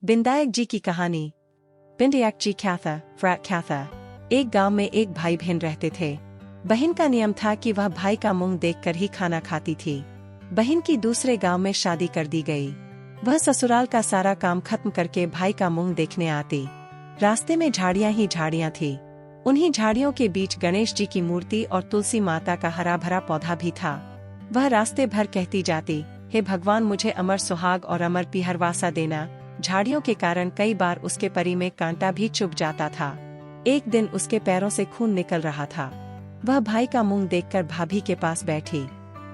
विनायक जी की कहानी। विनायक जी ख्याथा फ्रैट ख्याथा। एक गांव में एक भाई बहन रहते थे। बहन का नियम था कि वह भाई का मुंह देखकर ही खाना खाती थी। बहन की दूसरे गांव में शादी कर दी गई। वह ससुराल का सारा काम खत्म करके भाई का मुंह देखने आती। रास्ते में झाड़ियां ही झाड़ियां थी। उन्हीं झाड़ियों के बीच गणेश जी की मूर्ति और तुलसी माता का हरा भरा पौधा भी था। वह रास्ते भर कहती जाती, हे भगवान, मुझे अमर सुहाग और अमर पिहरवासा देना। झाड़ियों के कारण कई बार उसके परी में कांटा भी चुभ जाता था। एक दिन उसके पैरों से खून निकल रहा था। वह भाई का मुंह देखकर भाभी के पास बैठी।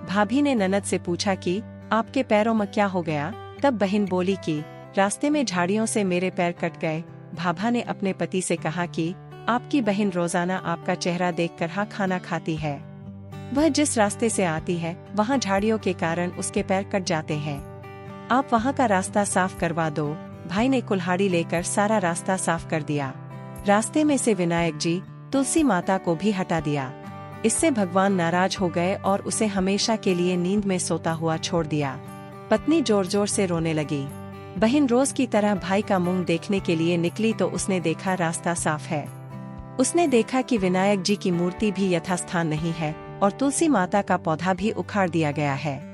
भाभी ने ननद से पूछा कि आपके पैरों में क्या हो गया। तब बहन बोली कि रास्ते में झाड़ियों से मेरे पैर कट गए। भाभा ने अपने पति से कहा कि आपकी बहन रोजाना आपका चेहरा देखकर हाँ खाना खाती है। वह जिस रास्ते से आती है वहाँ झाड़ियों के कारण उसके पैर कट जाते हैं। आप वहाँ का रास्ता साफ करवा दो। भाई ने कुल्हाड़ी लेकर सारा रास्ता साफ कर दिया। रास्ते में से विनायक जी तुलसी माता को भी हटा दिया। इससे भगवान नाराज हो गए और उसे हमेशा के लिए नींद में सोता हुआ छोड़ दिया। पत्नी जोर जोर से रोने लगी। बहन रोज की तरह भाई का मुंह देखने के लिए निकली तो उसने देखा रास्ता साफ है। उसने देखा कि विनायक जी की मूर्ति भी यथास्थान नहीं है और तुलसी माता का पौधा भी उखाड़ दिया गया है।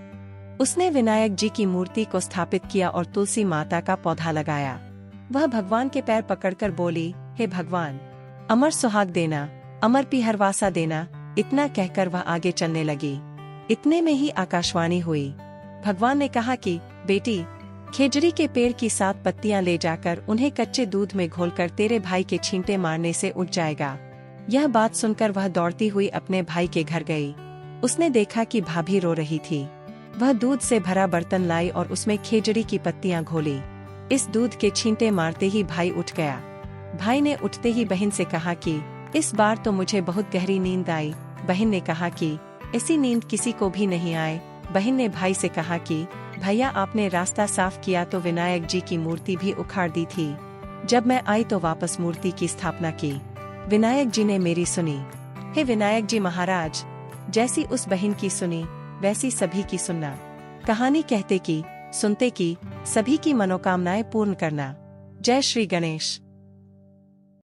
उसने विनायक जी की मूर्ति को स्थापित किया और तुलसी माता का पौधा लगाया। वह भगवान के पैर पकड़कर बोली, हे भगवान, अमर सुहाग देना, अमर पिहरवासा देना। इतना कहकर वह आगे चलने लगी। इतने में ही आकाशवाणी हुई। भगवान ने कहा कि बेटी, खेजड़ी के पेड़ की 7 पत्तियां ले जाकर उन्हें कच्चे दूध में घोलकर तेरे भाई के छींटे मारने से उठ जाएगा। यह बात सुनकर वह दौड़ती हुई अपने भाई के घर गई। उसने देखा कि भाभी रो रही थी। वह दूध से भरा बर्तन लाई और उसमें खेजड़ी की पत्तियां घोली। इस दूध के छींटे मारते ही भाई उठ गया। भाई ने उठते ही बहन से कहा कि इस बार तो मुझे बहुत गहरी नींद आई। बहन ने कहा कि ऐसी नींद किसी को भी नहीं आए। बहन ने भाई से कहा कि भैया, आपने रास्ता साफ किया तो विनायक जी की मूर्ति भी उखाड़ दी थी। जब मैं आई तो वापस मूर्ति की स्थापना की। विनायक जी ने मेरी सुनी। हे विनायक जी महाराज, जैसी उस बहन की सुनी वैसी सभी की सुनना। कहानी कहते कि सुनते कि सभी की मनोकामनाएं पूर्ण करना। जय श्री गणेश।